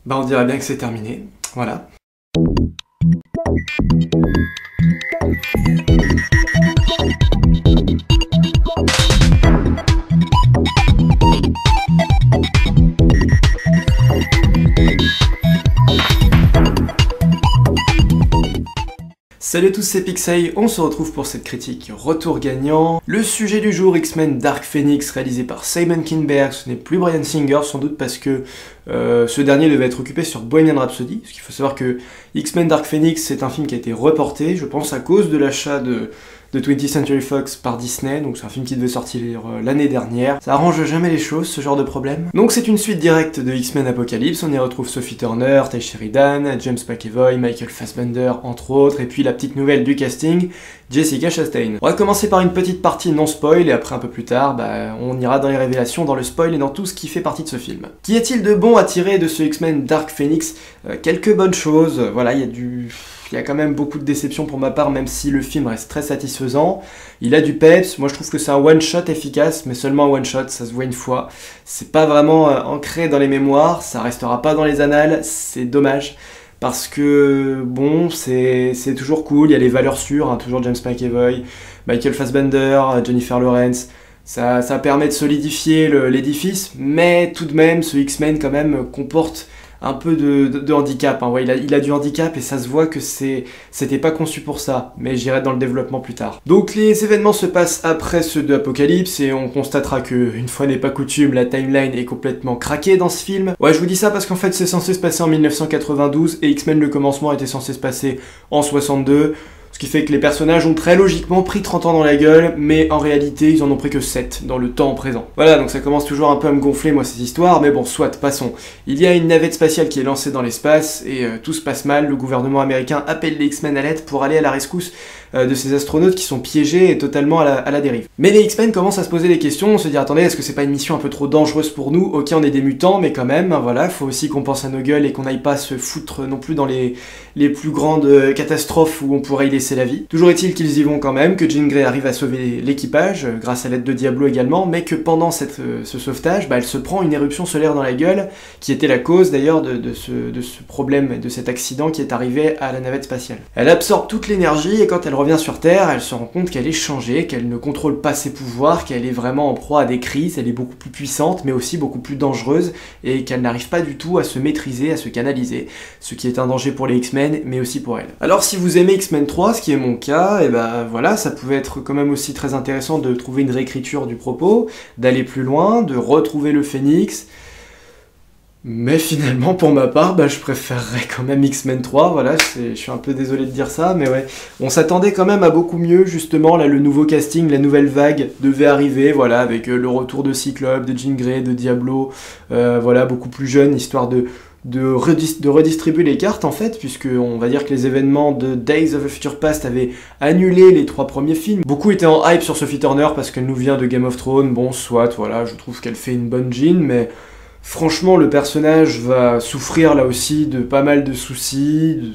Bah on dirait bien que c'est terminé, voilà. Salut à tous, c'est Pixel, on se retrouve pour cette critique retour gagnant. Le sujet du jour, X-Men Dark Phoenix, réalisé par Simon Kinberg, ce n'est plus Bryan Singer, sans doute parce que ce dernier devait être occupé sur Bohemian Rhapsody, parce qu'il faut savoir que X-Men Dark Phoenix, c'est un film qui a été reporté, je pense à cause de l'achat de 20th Century Fox par Disney, donc c'est un film qui devait sortir l'année dernière. Ça arrange jamais les choses, ce genre de problème. Donc c'est une suite directe de X-Men Apocalypse, on y retrouve Sophie Turner, Ty Sheridan, James McAvoy, Michael Fassbender, entre autres, et puis la petite nouvelle du casting, Jessica Chastain. On va commencer par une petite partie non spoil, et après un peu plus tard, on ira dans les révélations, dans le spoil et dans tout ce qui fait partie de ce film. Qu'y a-t-il de bon à tirer de ce X-Men Dark Phoenix? Quelques bonnes choses, voilà, il y a quand même beaucoup de déceptions pour ma part, même si le film reste très satisfaisant. Il a du peps, moi je trouve que c'est un one-shot efficace, mais seulement un one-shot, ça se voit une fois. C'est pas vraiment ancré dans les mémoires, ça restera pas dans les annales, c'est dommage. Parce que, bon, c'est toujours cool, il y a les valeurs sûres, hein, toujours James McAvoy, Michael Fassbender, Jennifer Lawrence. Ça permet de solidifier l'édifice, mais tout de même, ce X-Men quand même comporte un peu de handicap, hein. Ouais, il a du handicap et ça se voit que c'était pas conçu pour ça, mais j'irai dans le développement plus tard. Donc les événements se passent après ceux de Apocalypse et on constatera que, une fois n'est pas coutume, la timeline est complètement craquée dans ce film. Ouais, je vous dis ça parce qu'en fait c'est censé se passer en 1992 et X-Men le commencement était censé se passer en 62. Ce qui fait que les personnages ont très logiquement pris 30 ans dans la gueule, mais en réalité, ils en ont pris que 7 dans le temps présent. Voilà, donc ça commence toujours un peu à me gonfler, moi, ces histoires, mais bon, soit, passons. Il y a une navette spatiale qui est lancée dans l'espace, et tout se passe mal, le gouvernement américain appelle les X-Men à l'aide pour aller à la rescousse de ces astronautes qui sont piégés et totalement à la dérive. Mais les X-Men commencent à se poser des questions, on se dit, attendez, est-ce que c'est pas une mission un peu trop dangereuse pour nous? Ok, on est des mutants, mais quand même, voilà, faut aussi qu'on pense à nos gueules et qu'on n'aille pas se foutre non plus dans les plus grandes catastrophes où on pourrait y laisser la vie. Toujours est-il qu'ils y vont quand même, que Jean Grey arrive à sauver l'équipage, grâce à l'aide de Diablo également, mais que pendant ce sauvetage, elle se prend une éruption solaire dans la gueule, qui était la cause d'ailleurs de ce problème, de cet accident qui est arrivé à la navette spatiale. Elle absorbe toute l'énergie et quand elle revient sur Terre, elle se rend compte qu'elle est changée, qu'elle ne contrôle pas ses pouvoirs, qu'elle est vraiment en proie à des crises, elle est beaucoup plus puissante, mais aussi beaucoup plus dangereuse, et qu'elle n'arrive pas du tout à se maîtriser, à se canaliser, ce qui est un danger pour les X-Men, mais aussi pour elle. Alors si vous aimez X-Men 3, ce qui est mon cas, et voilà, ça pouvait être quand même aussi très intéressant de trouver une réécriture du propos, d'aller plus loin, de retrouver le Phénix. Mais finalement, pour ma part, je préférerais quand même X-Men 3, voilà, je suis un peu désolé de dire ça, mais ouais. On s'attendait quand même à beaucoup mieux, justement, là, le nouveau casting, la nouvelle vague devait arriver, voilà, avec le retour de Cyclope, de Jean Grey, de Diablo, voilà, beaucoup plus jeune, histoire de redistribuer les cartes en fait, puisque on va dire que les événements de Days of a Future Past avaient annulé les 3 premiers films. Beaucoup étaient en hype sur Sophie Turner parce qu'elle nous vient de Game of Thrones, bon soit, voilà, je trouve qu'elle fait une bonne Jean, mais franchement le personnage va souffrir là aussi de pas mal de soucis,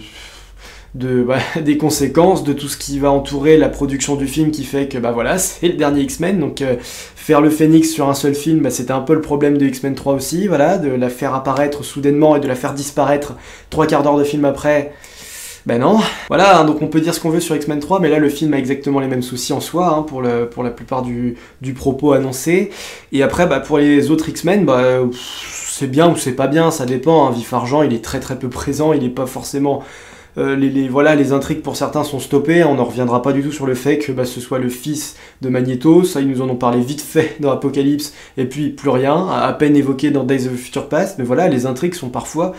des conséquences de tout ce qui va entourer la production du film qui fait que voilà, c'est le dernier X-Men, donc faire le Phénix sur un seul film, c'était un peu le problème de X-Men 3 aussi, voilà, de la faire apparaître soudainement et de la faire disparaître 3/4 d'heure de film après. Non. Voilà, hein, donc on peut dire ce qu'on veut sur X-Men 3, mais là le film a exactement les mêmes soucis en soi, hein, pour la plupart du propos annoncé. Et après, pour les autres X-Men, c'est bien ou c'est pas bien, ça dépend, hein. Vif Argent, il est très très peu présent, il est pas forcément... les intrigues pour certains sont stoppées, on n'en reviendra pas du tout sur le fait que ce soit le fils de Magneto, ça ils nous en ont parlé vite fait dans Apocalypse, et puis plus rien, à peine évoqué dans Days of Future Past, mais voilà, les intrigues sont parfois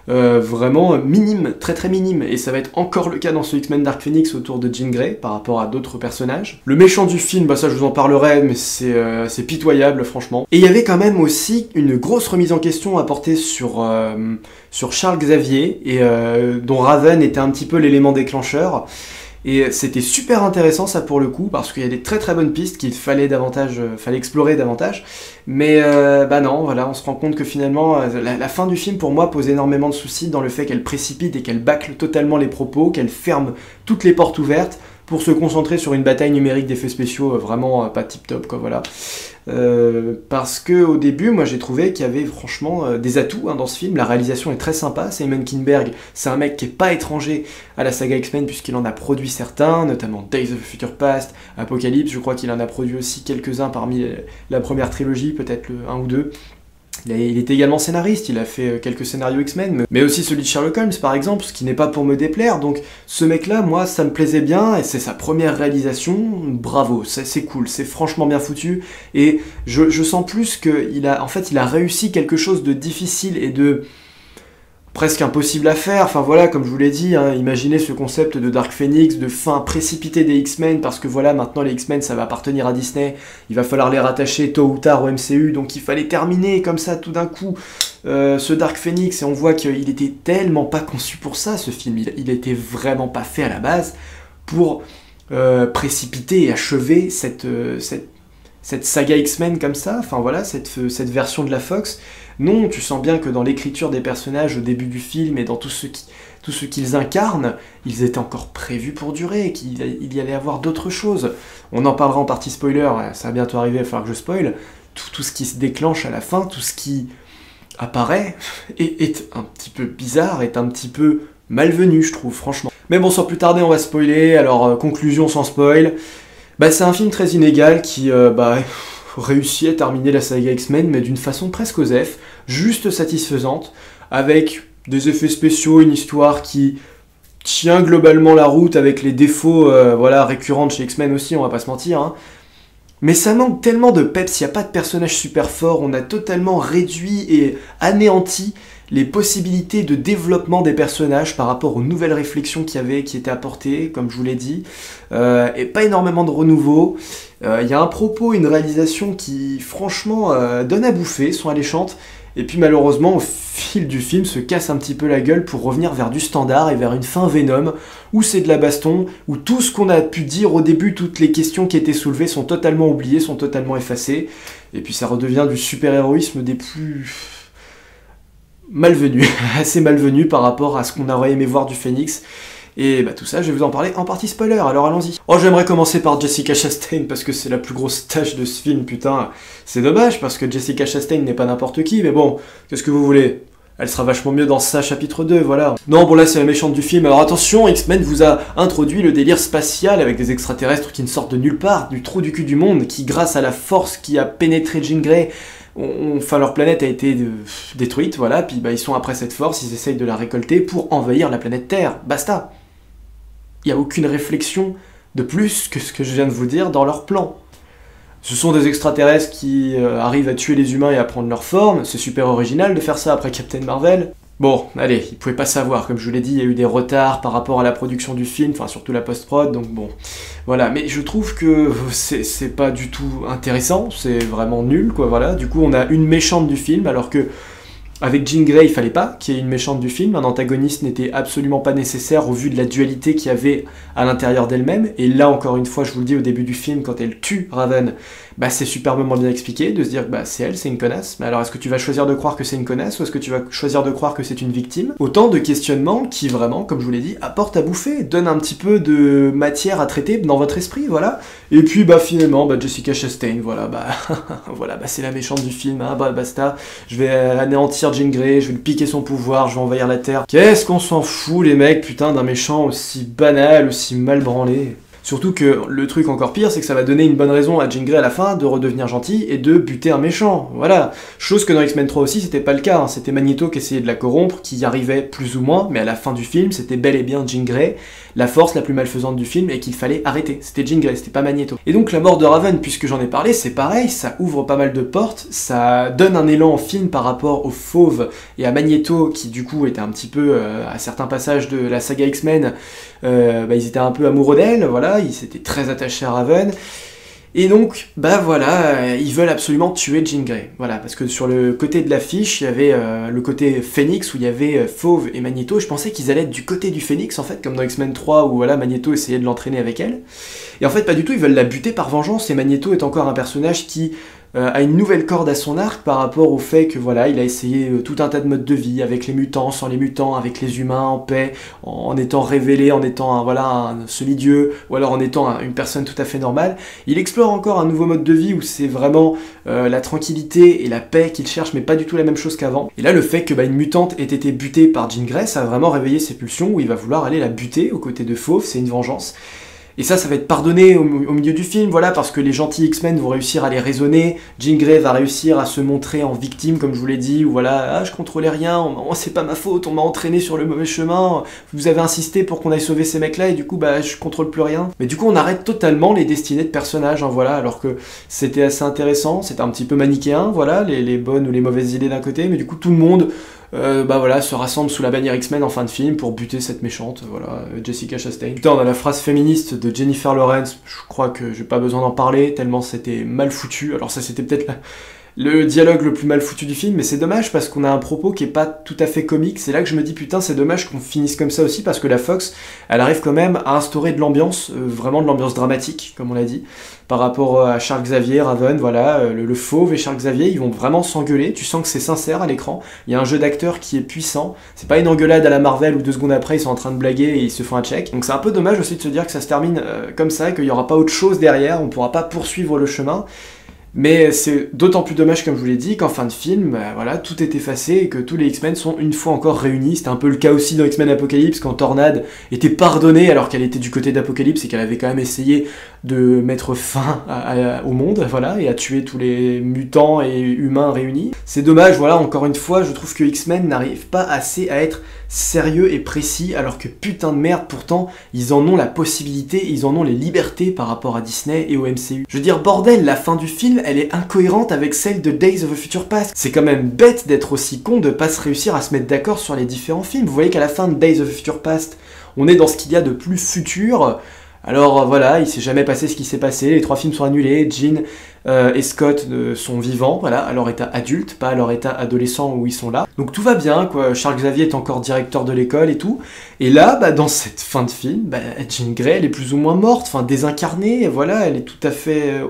vraiment minimes, très très minimes, et ça va être encore le cas dans ce X-Men Dark Phoenix autour de Jean Grey par rapport à d'autres personnages. Le méchant du film, ça je vous en parlerai, mais c'est pitoyable franchement. Et il y avait quand même aussi une grosse remise en question à porter sur Charles Xavier, et dont Raven était un petit peu l'élément déclencheur. Et c'était super intéressant ça pour le coup, parce qu'il y a des très très bonnes pistes qu'il fallait explorer davantage. Mais non, voilà, on se rend compte que finalement, la fin du film pour moi pose énormément de soucis dans le fait qu'elle précipite et qu'elle bâcle totalement les propos, qu'elle ferme toutes les portes ouvertes pour se concentrer sur une bataille numérique d'effets spéciaux vraiment pas tip top quoi, voilà. parce que au début, moi j'ai trouvé qu'il y avait franchement des atouts dans ce film. La réalisation est très sympa. Simon Kinberg, c'est un mec qui est pas étranger à la saga X-Men puisqu'il en a produit certains, notamment Days of Future Past, Apocalypse. Je crois qu'il en a produit aussi quelques-uns parmi la première trilogie, peut-être le 1 ou 2. Il est également scénariste, il a fait quelques scénarios X-Men, mais aussi celui de Sherlock Holmes par exemple, ce qui n'est pas pour me déplaire, donc ce mec-là, moi, ça me plaisait bien, et c'est sa première réalisation, bravo, c'est cool, c'est franchement bien foutu, et je sens plus qu'il a, en fait, il a réussi quelque chose de difficile et de presque impossible à faire, enfin voilà, comme je vous l'ai dit, imaginez ce concept de Dark Phoenix, de fin précipitée des X-Men, parce que voilà, maintenant les X-Men ça va appartenir à Disney, il va falloir les rattacher tôt ou tard au MCU, donc il fallait terminer comme ça tout d'un coup ce Dark Phoenix, et on voit qu'il était tellement pas conçu pour ça, ce film, il était vraiment pas fait à la base pour précipiter et achever cette saga X-Men comme ça, enfin voilà, cette version de la Fox. Non, tu sens bien que dans l'écriture des personnages au début du film et dans tout ce qu'ils incarnent, ils étaient encore prévus pour durer, qu'il y allait avoir d'autres choses. On en parlera en partie spoiler, ça va bientôt arriver, il va falloir que je spoil. Tout ce qui se déclenche à la fin, tout ce qui apparaît, est un petit peu bizarre, est un petit peu malvenu, je trouve, franchement. Mais bon, sans plus tarder, on va spoiler, alors conclusion sans spoil. C'est un film très inégal qui réussit à terminer la saga X-Men, mais d'une façon presque osef, juste satisfaisante, avec des effets spéciaux, une histoire qui tient globalement la route avec les défauts récurrents de chez X-Men aussi, on va pas se mentir. Mais ça manque tellement de peps, il n'y a pas de personnage super fort, on a totalement réduit et anéanti les possibilités de développement des personnages par rapport aux nouvelles réflexions qui étaient apportées, comme je vous l'ai dit, et pas énormément de renouveau. Il y a un propos, une réalisation qui, franchement, donne à bouffer, sont alléchantes, et puis malheureusement, au fil du film, se casse un petit peu la gueule pour revenir vers du standard et vers une fin Venom, où c'est de la baston, où tout ce qu'on a pu dire au début, toutes les questions qui étaient soulevées sont totalement oubliées, sont totalement effacées, et puis ça redevient du super-héroïsme des plus malvenu, assez malvenu par rapport à ce qu'on aurait aimé voir du Phoenix. Et tout ça, je vais vous en parler en partie spoiler, alors allons-y. Oh, j'aimerais commencer par Jessica Chastain, parce que c'est la plus grosse tâche de ce film, putain. C'est dommage, parce que Jessica Chastain n'est pas n'importe qui, mais bon, qu'est-ce que vous voulez? Elle sera vachement mieux dans ça, chapitre 2, voilà. Non, bon là c'est la méchante du film, alors attention, X-Men vous a introduit le délire spatial avec des extraterrestres qui ne sortent de nulle part, du trou du cul du monde, qui grâce à la force qui a pénétré Jean Grey, leur planète a été détruite, voilà, puis ils sont après cette force, ils essayent de la récolter pour envahir la planète Terre, basta. Il n'y a aucune réflexion de plus que ce que je viens de vous dire dans leur plan. Ce sont des extraterrestres qui arrivent à tuer les humains et à prendre leur forme, c'est super original de faire ça après Captain Marvel. Bon, allez, ils pouvaient pas savoir, comme je vous l'ai dit, il y a eu des retards par rapport à la production du film, enfin surtout la post-prod, donc bon, voilà, mais je trouve que c'est pas du tout intéressant, c'est vraiment nul, quoi, voilà, du coup on a une méchante du film, alors que avec Jean Grey, il fallait pas qu'il y ait une méchante du film, un antagoniste n'était absolument pas nécessaire au vu de la dualité qu'il y avait à l'intérieur d'elle-même, et là encore une fois, je vous le dis au début du film, quand elle tue Raven, c'est superbement bien expliqué, de se dire que c'est elle, c'est une connasse, mais alors est-ce que tu vas choisir de croire que c'est une connasse, ou est-ce que tu vas choisir de croire que c'est une victime? Autant de questionnements qui vraiment, comme je vous l'ai dit, apportent à bouffer, donnent un petit peu de matière à traiter dans votre esprit, voilà, et puis finalement, Jessica Chastain, voilà, voilà, c'est la méchante du film, basta, je vais anéantir Jean Grey, je vais lui piquer son pouvoir, je vais envahir la Terre. Qu'est-ce qu'on s'en fout les mecs, putain, d'un méchant aussi banal, aussi mal branlé. Surtout que le truc encore pire, c'est que ça va donner une bonne raison à Jean Grey à la fin de redevenir gentil et de buter un méchant, voilà. Chose que dans X-Men 3 aussi, c'était pas le cas, c'était Magneto qui essayait de la corrompre, qui y arrivait plus ou moins, mais à la fin du film, c'était bel et bien Jean Grey, la force la plus malfaisante du film, et qu'il fallait arrêter. C'était Jean Grey, c'était pas Magneto. Et donc la mort de Raven, puisque j'en ai parlé, c'est pareil, ça ouvre pas mal de portes, ça donne un élan au film par rapport aux Fauves et à Magneto, qui du coup était un petit peu, à certains passages de la saga X-Men, ils étaient un peu amoureux d'elle, voilà, ils s'étaient très attachés à Raven, et donc, voilà, ils veulent absolument tuer Jean Grey, voilà, parce que sur le côté de l'affiche, il y avait le côté Phoenix, où il y avait Fauve et Magneto, je pensais qu'ils allaient être du côté du Phoenix, en fait, comme dans X-Men 3, où voilà, Magneto essayait de l'entraîner avec elle, et en fait, pas du tout, ils veulent la buter par vengeance, et Magneto est encore un personnage qui a une nouvelle corde à son arc par rapport au fait que voilà, il a essayé tout un tas de modes de vie avec les mutants, sans les mutants, avec les humains en paix, en étant révélé, en étant un semi-dieu, ou alors en étant une personne tout à fait normale. Il explore encore un nouveau mode de vie où c'est vraiment la tranquillité et la paix qu'il cherche, mais pas du tout la même chose qu'avant. Et là, le fait que une mutante ait été butée par Jean Grey, ça a vraiment réveillé ses pulsions où il va vouloir aller la buter aux côtés de Fauve, c'est une vengeance. Et ça va être pardonné au milieu du film, voilà, parce que les gentils X-Men vont réussir à les raisonner, Jean Grey va réussir à se montrer en victime, comme je vous l'ai dit, où voilà, je contrôlais rien, c'est pas ma faute, on m'a entraîné sur le mauvais chemin, vous avez insisté pour qu'on aille sauver ces mecs-là, et du coup, je contrôle plus rien. Mais du coup, on arrête totalement les destinées de personnages, hein, voilà, alors que c'était assez intéressant, c'était un petit peu manichéen, voilà, les bonnes ou les mauvaises idées d'un côté, mais du coup, tout le monde se rassemble sous la bannière X-Men en fin de film pour buter cette méchante, voilà, Jessica Chastain. Putain, on a la phrase féministe de Jennifer Lawrence, je crois que j'ai pas besoin d'en parler, tellement c'était mal foutu. Alors ça, c'était peut-être le dialogue le plus mal foutu du film, mais c'est dommage parce qu'on a un propos qui est pas tout à fait comique. C'est là que je me dis putain, c'est dommage qu'on finisse comme ça aussi, parce que la Fox, elle arrive quand même à instaurer de l'ambiance, vraiment de l'ambiance dramatique, comme on l'a dit, par rapport à Charles Xavier, Raven, voilà, le Fauve et Charles Xavier, ils vont vraiment s'engueuler, tu sens que c'est sincère à l'écran, il y a un jeu d'acteur qui est puissant, c'est pas une engueulade à la Marvel où 2 secondes après ils sont en train de blaguer et ils se font un check. Donc c'est un peu dommage aussi de se dire que ça se termine comme ça, qu'il y aura pas autre chose derrière, on pourra pas poursuivre le chemin. Mais c'est d'autant plus dommage, comme je vous l'ai dit, qu'en fin de film, voilà, tout est effacé et que tous les X-Men sont une fois encore réunis. C'était un peu le cas aussi dans X-Men Apocalypse, quand Tornade était pardonnée alors qu'elle était du côté d'Apocalypse et qu'elle avait quand même essayé de mettre fin au monde, voilà, et à tuer tous les mutants et humains réunis. C'est dommage, voilà, encore une fois, je trouve que X-Men n'arrive pas assez à être sérieux et précis, alors que putain de merde, pourtant, ils en ont la possibilité, ils en ont les libertés par rapport à Disney et au MCU. Je veux dire, bordel, la fin du film, elle est incohérente avec celle de Days of a Future Past. C'est quand même bête d'être aussi con de pas se réussir à se mettre d'accord sur les différents films. Vous voyez qu'à la fin de Days of a Future Past, on est dans ce qu'il y a de plus futur. Alors voilà, il s'est jamais passé ce qui s'est passé, les 3 films sont annulés, Jean et Scott sont vivants, voilà, à leur état adulte, pas à leur état adolescent où ils sont là. Donc tout va bien, quoi, Charles Xavier est encore directeur de l'école et tout. Et là, dans cette fin de film, Jean Grey, elle est plus ou moins morte, enfin désincarnée, voilà, elle est tout à fait...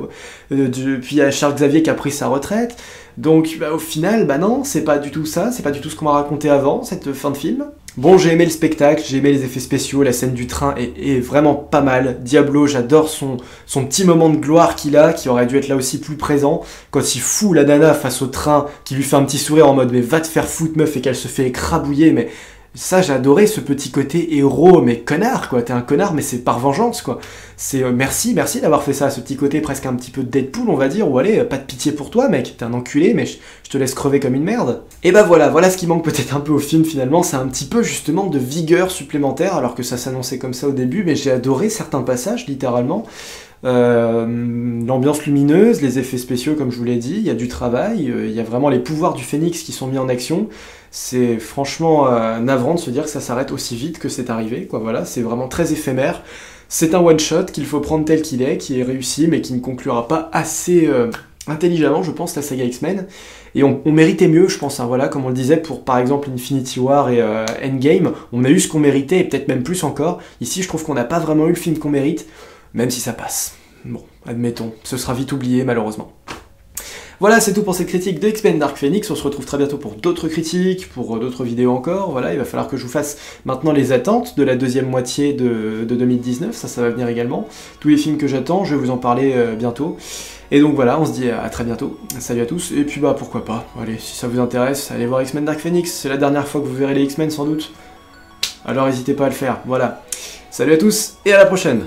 Puis il y a Charles Xavier qui a pris sa retraite. Donc au final, non, c'est pas du tout ça, c'est pas du tout ce qu'on m'a raconté avant, cette fin de film. Bon, j'ai aimé le spectacle, j'ai aimé les effets spéciaux, la scène du train est vraiment pas mal. Diablo, j'adore son petit moment de gloire qu'il a, qui aurait dû être là aussi plus présent, quand il fout la nana face au train, qui lui fait un petit sourire en mode « mais va te faire foutre meuf » et qu'elle se fait écrabouiller, mais... Ça, j'ai adoré ce petit côté héros, mais connard, quoi. T'es un connard, mais c'est par vengeance, quoi. C'est merci d'avoir fait ça, ce petit côté presque un petit peu Deadpool, on va dire, ou allez, pas de pitié pour toi, mec, t'es un enculé, mais je te laisse crever comme une merde. Et voilà ce qui manque peut-être un peu au film, finalement, c'est un petit peu, justement, de vigueur supplémentaire, alors que ça s'annonçait comme ça au début, mais j'ai adoré certains passages, littéralement. L'ambiance lumineuse, les effets spéciaux comme je vous l'ai dit, il y a du travail, il y a vraiment les pouvoirs du Phénix qui sont mis en action. C'est franchement navrant de se dire que ça s'arrête aussi vite que c'est arrivé, quoi, voilà, c'est vraiment très éphémère. C'est un one-shot qu'il faut prendre tel qu'il est, qui est réussi, mais qui ne conclura pas assez intelligemment, je pense, la saga X-Men. Et on méritait mieux, je pense, hein, voilà, comme on le disait, pour par exemple Infinity War et Endgame, on a eu ce qu'on méritait, et peut-être même plus encore. Ici, je trouve qu'on n'a pas vraiment eu le film qu'on mérite, même si ça passe. Bon, admettons, ce sera vite oublié, malheureusement. Voilà, c'est tout pour cette critique de X-Men Dark Phoenix. On se retrouve très bientôt pour d'autres critiques, pour d'autres vidéos encore. Voilà, il va falloir que je vous fasse maintenant les attentes de la deuxième moitié de 2019. Ça va venir également. Tous les films que j'attends, je vais vous en parler bientôt. Et donc voilà, on se dit à très bientôt. Salut à tous. Et puis pourquoi pas. Allez, si ça vous intéresse, allez voir X-Men Dark Phoenix. C'est la dernière fois que vous verrez les X-Men sans doute. Alors n'hésitez pas à le faire. Voilà. Salut à tous et à la prochaine.